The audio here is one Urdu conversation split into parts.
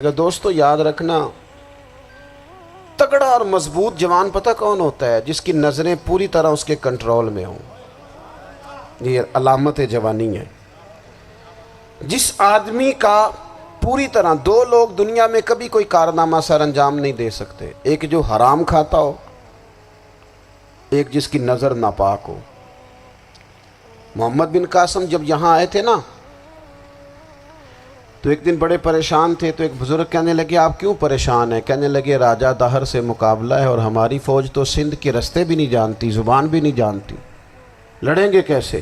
دوستو یاد رکھنا، تگڑا اور مضبوط جوان پتہ کون ہوتا ہے؟ جس کی نظریں پوری طرح اس کے کنٹرول میں ہوں۔ یہ علامت جوانی ہے۔ جس آدمی کا پوری طرح، دو لوگ دنیا میں کبھی کوئی کارنامہ سر انجام نہیں دے سکتے، ایک جو حرام کھاتا ہو، ایک جس کی نظر ناپاک ہو۔ محمد بن قاسم جب یہاں آئے تھے نا، تو ایک دن بڑے پریشان تھے، تو ایک بزرگ کہنے لگے آپ کیوں پریشان ہیں؟ کہنے لگے راجہ دہر سے مقابلہ ہے اور ہماری فوج تو سندھ کے رستے بھی نہیں جانتی، زبان بھی نہیں جانتی، لڑیں گے کیسے؟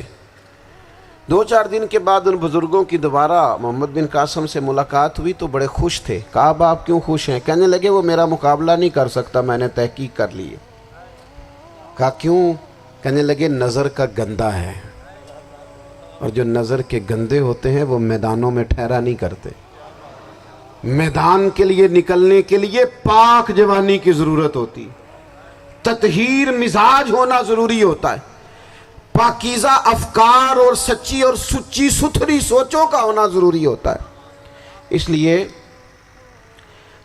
2-4 دن کے بعد ان بزرگوں کی دوبارہ محمد بن قاسم سے ملاقات ہوئی تو بڑے خوش تھے۔ کہا اب آپ کیوں خوش ہیں؟ کہنے لگے وہ میرا مقابلہ نہیں کر سکتا، میں نے تحقیق کر لی ہے۔ کہا کیوں؟ کہنے لگے نظر کا گندہ ہے، اور جو نظر کے گندے ہوتے ہیں وہ میدانوں میں ٹھہرا نہیں کرتے۔ میدان کے لیے نکلنے کے لیے پاک جوانی کی ضرورت ہوتی، تطہیر مزاج ہونا ضروری ہوتا ہے، پاکیزہ افکار اور سچی اور سچی ستھری سوچوں کا ہونا ضروری ہوتا ہے۔ اس لیے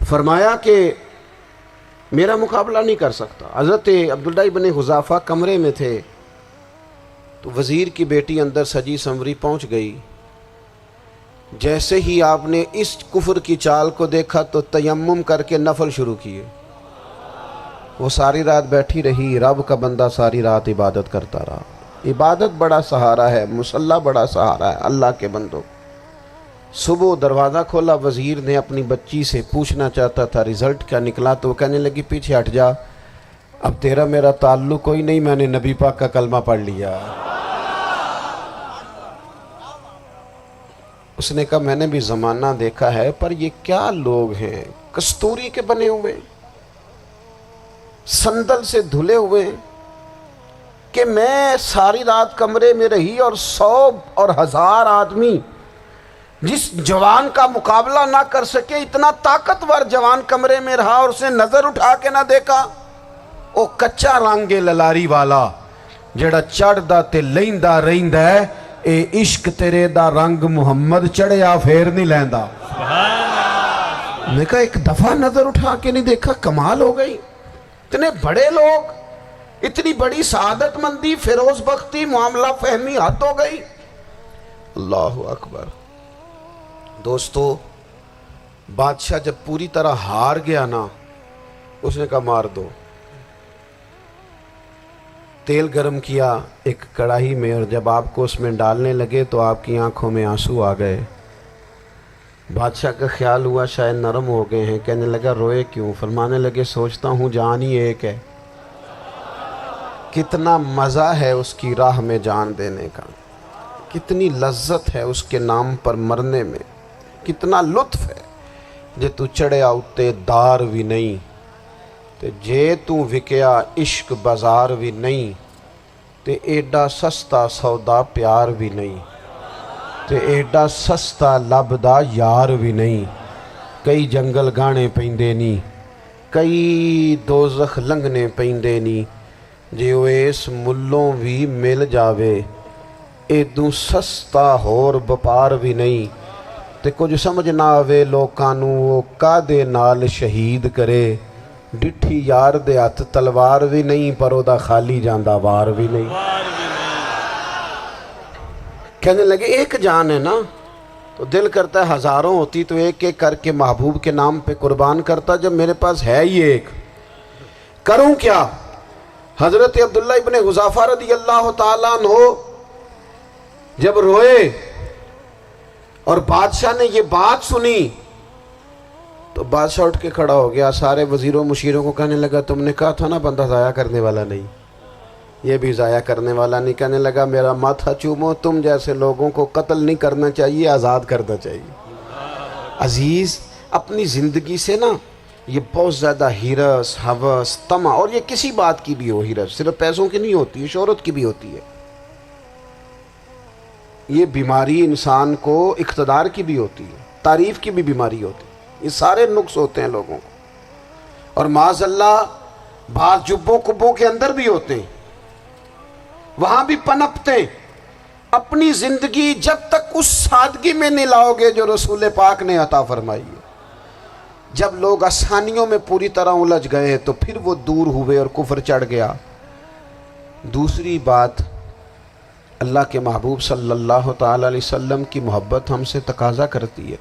فرمایا کہ میرا مقابلہ نہیں کر سکتا۔ حضرت عبداللہ ابن حذافہ کمرے میں تھے، تو وزیر کی بیٹی اندر سجی سنوری پہنچ گئی۔ جیسے ہی آپ نے اس کفر کی چال کو دیکھا تو تیمم کر کے نفل شروع کیے۔ وہ ساری رات بیٹھی رہی، رب کا بندہ ساری رات عبادت کرتا رہا۔ عبادت بڑا سہارا ہے، مصلی بڑا سہارا ہے اللہ کے بندوں۔ صبح دروازہ کھولا، وزیر نے اپنی بچی سے پوچھنا چاہتا تھا رزلٹ کیا نکلا، تو وہ کہنے لگی پیچھے ہٹ جا، اب تیرا میرا تعلق کوئی نہیں، میں نے نبی پاک کا کلمہ پڑھ لیا۔ اس نے کہا میں نے بھی زمانہ دیکھا ہے، پر یہ کیا لوگ ہیں، کستوری کے بنے ہوئے، سندل سے دھلے ہوئے، کہ میں ساری رات کمرے میں رہی اور 100 اور 1000 آدمی جس جوان کا مقابلہ نہ کر سکے، اتنا طاقتور جوان کمرے میں رہا اور اس نے نظر اٹھا کے نہ دیکھا۔ او کچا رنگ للاری والا جڑا چڑھدا تے لیندا رہندا ہے، اے عشق تیرے دا رنگ محمد چڑھیا پھر نہیں لیندا۔ میں کہا ایک دفعہ نظر اٹھا کے نہیں دیکھا، کمال ہو گئی۔ اتنے بڑے لوگ، اتنی بڑی سعادت مندی، فیروز بختی، معاملہ فہمی حد ہو گئی۔ اللہ اکبر۔ دوستو بادشاہ جب پوری طرح ہار گیا نا، اس نے کہا مار دو۔ تیل گرم کیا ایک کڑاہی میں، اور جب آپ کو اس میں ڈالنے لگے تو آپ کی آنکھوں میں آنسو آ گئے۔ بادشاہ کا خیال ہوا شاید نرم ہو گئے ہیں، کہنے لگا روئے کیوں؟ فرمانے لگے سوچتا ہوں جان ہی ایک ہے، کتنا مزہ ہے اس کی راہ میں جان دینے کا، کتنی لذت ہے اس کے نام پر مرنے میں، کتنا لطف ہے۔ جے تو چڑھیا اتے دار بھی نہیں، تے جے تو وکیا عشق بازار بھی نہیں، تے ایڈا سستا سودا پیار بھی نہیں، تے ایڈا سستا لبدا یار بھی نہیں۔ کئی جنگل گانے پیندے نہیں، کئی دوزخ لنگنے پیندے نہیں، جے وہ اس ملوں بھی مل جاوے، ایدوں سستا ہور بپار بھی نہیں۔ تے کچھ سمجھ نہ آوے لوکاں نوں وہ کادے نال شہید کرے، ڈٹھی یار دے ہاتھ تلوار بھی نہیں، پر او دا خالی جاندہ وار بھی نہیں۔ کہنے لگے ایک جان ہے نا، تو دل کرتا ہے ہزاروں ہوتی تو ایک ایک کر کے محبوب کے نام پہ قربان کرتا، جب میرے پاس ہے ہی ایک، کروں کیا؟ حضرت عبداللہ ابن حذافہ رضی اللہ تعالیٰ عنہ جب روئے اور بادشاہ نے یہ بات سنی، تو بادشاہ اٹھ کے کھڑا ہو گیا، سارے وزیروں مشیروں کو کہنے لگا تم نے کہا تھا نا بندہ ضائع کرنے والا نہیں، یہ بھی ضائع کرنے والا نہیں۔ کہنے لگا میرا ماتھا چومو، تم جیسے لوگوں کو قتل نہیں کرنا چاہیے، آزاد کرنا چاہیے۔ عزیز اپنی زندگی سے نا یہ بہت زیادہ ہرس، ہوس، طمع، اور یہ کسی بات کی بھی ہو، ہرس صرف پیسوں کی نہیں ہوتی ہے، شہرت کی بھی ہوتی ہے، یہ بیماری انسان کو اقتدار کی بھی ہوتی ہے، تعریف کی بھی بیماری ہوتی ہے، یہ سارے نقص ہوتے ہیں لوگوں کو، اور معاذ اللہ بعض جبوں کبوں کے اندر بھی ہوتے ہیں، وہاں بھی پنپتے ہیں۔ اپنی زندگی جب تک اس سادگی میں نہیں لاؤ گے جو رسول پاک نے عطا فرمائی ہے، جب لوگ آسانیوں میں پوری طرح الجھ گئے تو پھر وہ دور ہوئے اور کفر چڑھ گیا۔ دوسری بات، اللہ کے محبوب صلی اللہ تعالی علیہ وسلم کی محبت ہم سے تقاضا کرتی ہے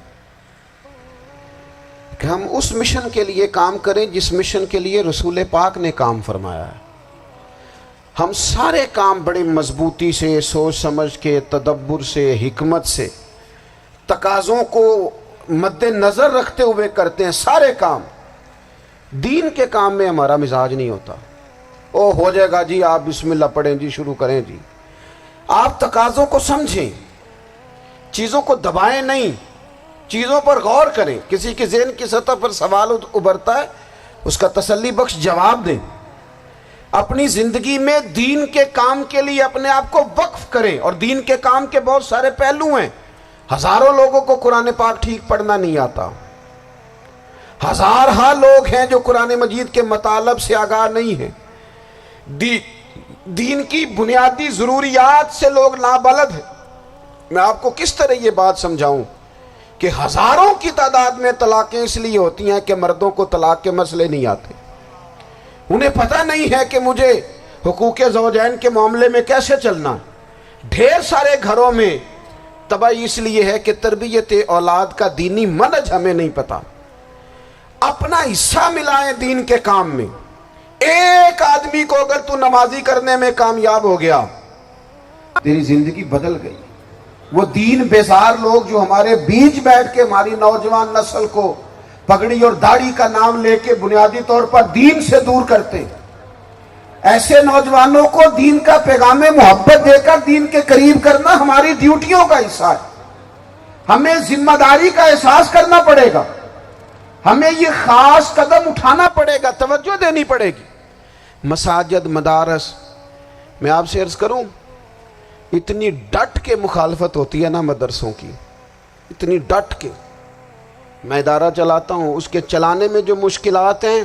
کہ ہم اس مشن کے لیے کام کریں جس مشن کے لیے رسول پاک نے کام فرمایا ہے۔ ہم سارے کام بڑے مضبوطی سے، سوچ سمجھ کے، تدبر سے، حکمت سے، تقاضوں کو مد نظر رکھتے ہوئے کرتے ہیں سارے کام۔ دین کے کام میں ہمارا مزاج نہیں ہوتا، او ہو جائے گا جی، آپ بسم اللہ پڑھیں جی، شروع کریں جی۔ آپ تقاضوں کو سمجھیں، چیزوں کو دبائیں نہیں، چیزوں پر غور کریں۔ کسی کے ذہن کی سطح پر سوال ابھرتا ہے، اس کا تسلی بخش جواب دیں۔ اپنی زندگی میں دین کے کام کے لیے اپنے آپ کو وقف کریں، اور دین کے کام کے بہت سارے پہلو ہیں۔ ہزاروں لوگوں کو قرآن پاک ٹھیک پڑھنا نہیں آتا، ہزارہا لوگ ہیں جو قرآن مجید کے مطالب سے آگاہ نہیں ہیں، دین کی بنیادی ضروریات سے لوگ نابلد ہیں۔ میں آپ کو کس طرح یہ بات سمجھاؤں کہ ہزاروں کی تعداد میں طلاقیں اس لیے ہوتی ہیں کہ مردوں کو طلاق کے مسئلے نہیں آتے، انہیں پتہ نہیں ہے کہ مجھے حقوق زوجین کے معاملے میں کیسے چلنا۔ ڈھیر سارے گھروں میں تباہی اس لیے ہے کہ تربیت اولاد کا دینی منہج ہمیں نہیں پتا۔ اپنا حصہ ملائیں دین کے کام میں۔ ایک آدمی کو اگر تو نمازی کرنے میں کامیاب ہو گیا، تیری زندگی بدل گئی۔ وہ دین بیزار لوگ جو ہمارے بیچ بیٹھ کے ہماری نوجوان نسل کو پگڑی اور داڑھی کا نام لے کے بنیادی طور پر دین سے دور کرتے، ایسے نوجوانوں کو دین کا پیغام محبت دے کر دین کے قریب کرنا ہماری ڈیوٹیوں کا حصہ ہے۔ ہمیں ذمہ داری کا احساس کرنا پڑے گا، ہمیں یہ خاص قدم اٹھانا پڑے گا، توجہ دینی پڑے گی۔ مساجد، مدارس، میں آپ سے عرض کروں، اتنی ڈٹ کے مخالفت ہوتی ہے نا مدرسوں کی، اتنی ڈٹ کے۔ میں ادارہ چلاتا ہوں، اس کے چلانے میں جو مشکلات ہیں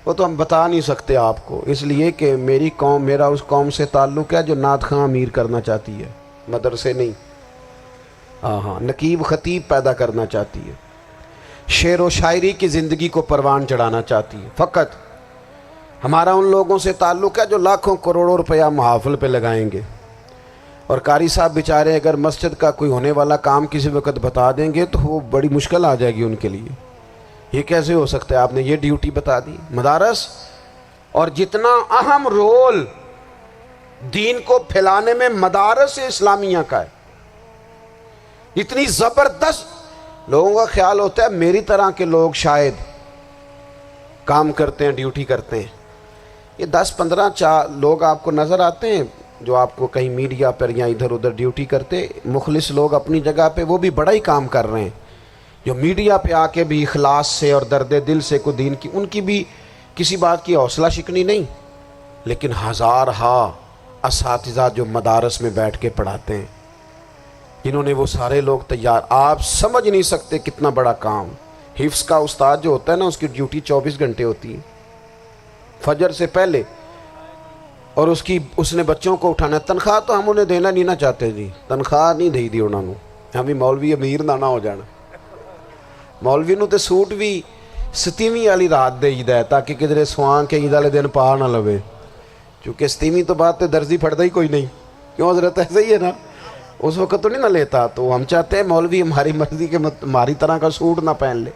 وہ تو ہم بتا نہیں سکتے آپ کو، اس لیے کہ میری قوم، میرا اس قوم سے تعلق ہے جو نعت خواں امیر کرنا چاہتی ہے، مدرسے نہیں۔ ہاں، نقیب خطیب پیدا کرنا چاہتی ہے، شعر و شاعری کی زندگی کو پروان چڑھانا چاہتی ہے۔ فقط ہمارا ان لوگوں سے تعلق ہے جو لاکھوں کروڑوں روپیہ محافل پہ لگائیں گے، اور قاری صاحب بیچارے اگر مسجد کا کوئی ہونے والا کام کسی وقت بتا دیں گے تو وہ بڑی مشکل آ جائے گی ان کے لیے۔ یہ کیسے ہو سکتا ہے، آپ نے یہ ڈیوٹی بتا دی۔ مدارس، اور جتنا اہم رول دین کو پھیلانے میں مدارس اسلامیہ کا ہے، اتنی زبردست، لوگوں کا خیال ہوتا ہے میری طرح کے لوگ شاید کام کرتے ہیں، ڈیوٹی کرتے ہیں۔ یہ 10-15 لوگ آپ کو نظر آتے ہیں جو آپ کو کہیں میڈیا پر یا ادھر ادھر ڈیوٹی کرتے، مخلص لوگ اپنی جگہ پہ، وہ بھی بڑا ہی کام کر رہے ہیں، جو میڈیا پہ آ کے بھی اخلاص سے اور درد دل سے کو دین کی، ان کی بھی کسی بات کی حوصلہ شکنی نہیں۔ لیکن ہزارہا اساتذہ جو مدارس میں بیٹھ کے پڑھاتے ہیں، جنہوں نے وہ سارے لوگ تیار، آپ سمجھ نہیں سکتے کتنا بڑا کام۔ حفظ کا استاد جو ہوتا ہے نا، اس کی ڈیوٹی 24 گھنٹے ہوتی ہے، فجر سے پہلے، اور اس نے بچوں کو اٹھانا۔ تنخواہ تو ہم انہیں دینا نہیں نہ چاہتے جی، تنخواہ نہیں دے دی انہوں نے، ہمیں مولوی امیر نہ ہو جانا۔ مولوی نو تے سوٹ بھی 27ویں والی رات دے ہے تاکہ کدھر سوان کے عید والے دن پا نہ لوے، چونکہ 27ویں تو بعد تے درزی پھڑتا ہی کوئی نہیں، کیوں حضرت؟ ایسے ہی ہے نا، اس وقت تو نہیں نہ لیتا۔ تو ہم چاہتے ہیں مولوی ہماری مرضی کے ہماری طرح کا سوٹ نہ پہن لے۔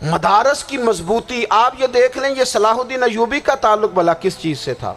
مدارس کی مضبوطی، آپ یہ دیکھ لیں، یہ صلاح الدین ایوبی کا تعلق بھلا کس چیز سے تھا؟